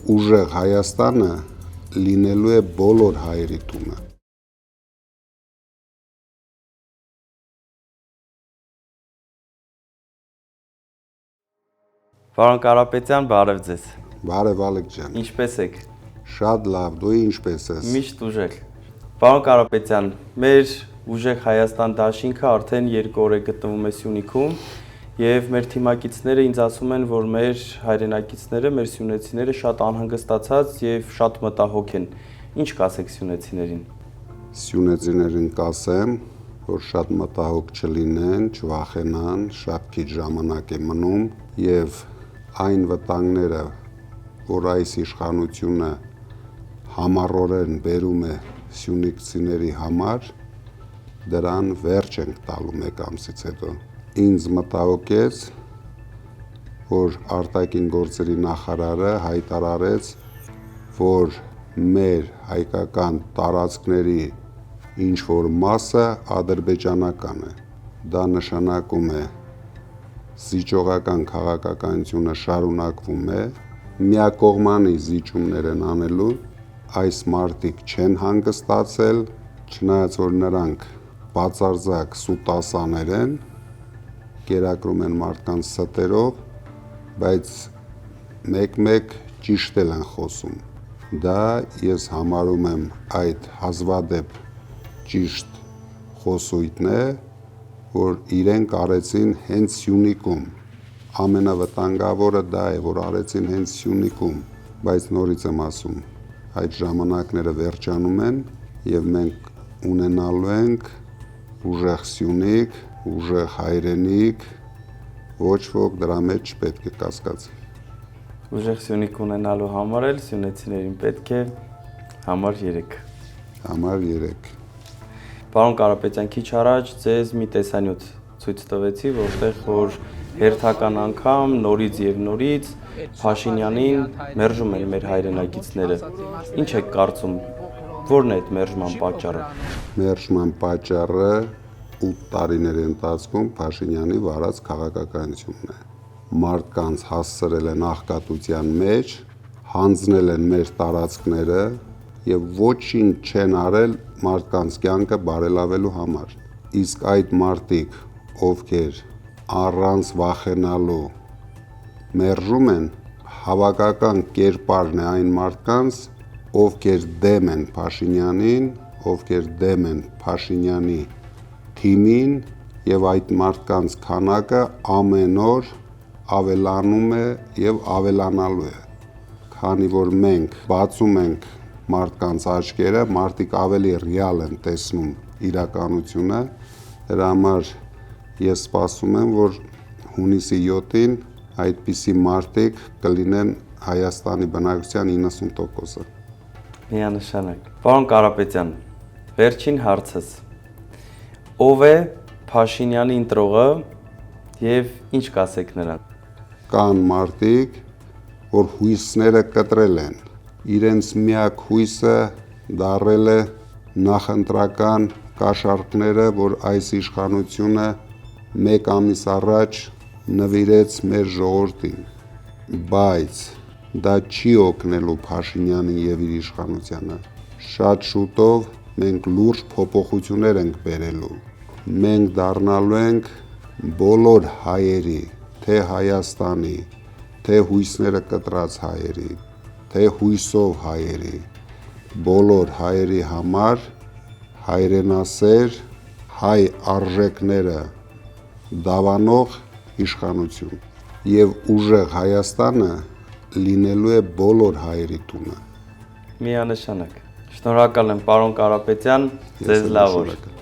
ուժեղ Հայաստանը լինելու է բոլոր հայերի տունը։ Պարոն Կարապետյան, բարև ձեզ։ Բարև Ալեք ջան։ Ինչպե՞ս եք։ Շատ լավ, դու ինչպե՞ս ես։ Միշտ ուժեղ։ Պարոն Կարապետյան, մեր ուժեղ Հայաստան դաշինքը արդեն 2 օր է գտնվում է Սյունիքում եւ մեր թիմակիցները ինձ ասում են, որ մեր հայրենակիցները, մեր սյունեցիները շատ անհանգստացած եւ շատ մտահոգ են։ Ինչ կասեք սյունեցիներին։ Սյունեցիներին կասեմ, որ շատ մտահոգ չլինեն, չվախենան, շատ քիչ ժամանակ է մնում եւ այն վտանգները, որ այս իշխանությունը համառորեն բերում է սյունիքցիների համար, դրան վերջ ենք տալու մեկ ամսից հետո։ Ինձ մտահոգեց, որ արտաքին գործերի նախարարը հայտարարեց, որ մեր հայկական տարածքների ինչ-որ մասը ադրբեջանական է։ Դա նշանակում է զիջողական քաղաքականությունը շարունակվում է, միակողմանի զիջումներ են անելու, այս մարդիկ չեն հանգստացել, չնայած որ նրանք բացարձակ սուտասաներ են, կերակրում են մարդկանց ստերով, բայց մեկ-մեկ ճիշտ են խոսում։ Դա ես համարում եմ այդ հազվադեպ ճիշտ խոսույթն է, որ իրենք արեցին հենց Սյունիքում։ Ամենավտանգավորը դա է, որ արեցին հենց Սյունիքում, բայց նորից եմ ասում, այդ ժամանակները վերջանում են եւ մենք ունենալու ենք ուժեղ Սյունիք, ուժեղ հայրենիք, ոչ ոք դրա մեջ չպետք է կասկածի։ Ուժեղ Սյունիք ունենալու համար էլ սյունեցիներին պետք է համար 3։ Համար 3։ Պարոն Կարապետյան, քիչ առաջ ձեզ մի տեսանյութ ցույց տվեցի, որտեղ որ հերթական անգամ նորից եւ նորից Փաշինյանին մերժում են մեր հայրենակիցները։ Ինչ եք կարծում, որն է այդ մերժման պատճառը։ Մերժման պատճառը 8 տարիների ընթացքում Փաշինյանի վարած քաղաքականությունն է։ Մարդկանց հասցրել են աղքատության մեջ, հանձնել են մեր տարածքները եւ ոչինչ չեն արել մարդկանց կյանքը բարելավելու համար։ Իսկ այդ մարդիկ, ովքեր առանց վախենալու մերժում են, հավաքական կերպարն է այն մարդկանց, ովքեր դեմ են Փաշինյանին, ովքեր դեմ են Փաշինյանի թիմին եւ այդ մարդկանց քանակը ամեն օր ավելանում է եւ ավելանալու է։ Քանի որ մենք բացում ենք մարդկանց աչքերը, մարդիկ ավելի ռեալ են տեսնում իրականությունը, դրա համար ես սպասում եմ, որ հունիսի 7-ին այդպիսի մարդիկ կլինեն Հայաստանի բնակչության 90%-ը։ Միանշանակ։ Պարոն Կարապետյան, վերջին հարցս։ Ով է Փաշինյանի ընտրողը եւ ինչ կասեք նրան։ Կան մարդիկ, որ հույսները կտրել են։ Իրենց միակ հույսը դարել է նախընտրական կաշառքները, որ այս իշխանությունը մեկ ամիս առաջ նվիրեց մեր ժողովրդին, բայց դա չի օգնելու Փաշինյանին եւ իր իշխանությանը։ Շատ շուտով մենք լուրջ փոփոխություններ ենք բերելու։ Մենք դառնալու ենք բոլոր հայերի, թե Հայաստանի, թե հույսները կտրած հայերի, թե հույսով հայերի, բոլոր հայերի համար հայրենասեր, հայ արժեքները դավանող իշխանություն եւ ուժեղ Հայաստանը լինելու է բոլոր հայերի տունը։ Միանշանակ։ Շնորհակալ եմ, պարոն Կարապետյան, ձեզ լավ օր։